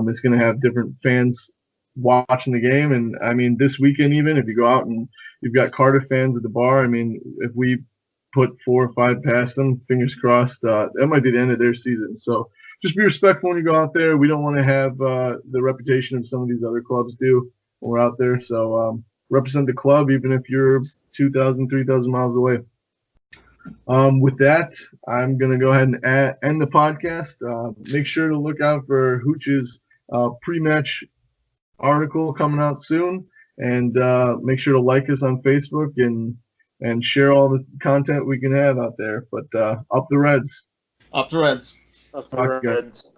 is going to have different fans watching the game. And I mean, this weekend, even if you go out and you've got Cardiff fans at the bar, I mean, if we put 4 or 5 past them, fingers crossed, that might be the end of their season. So just be respectful when you go out there. We don't want to have the reputation of some of these other clubs do when we're out there. So represent the club, even if you're 2,000, 3,000 miles away. With that, I'm going to go ahead and end the podcast. Make sure to look out for Hooch's pre-match article coming out soon, and make sure to like us on Facebook and share all the content we can have out there. But up the Reds. Up the Reds. Up the Reds.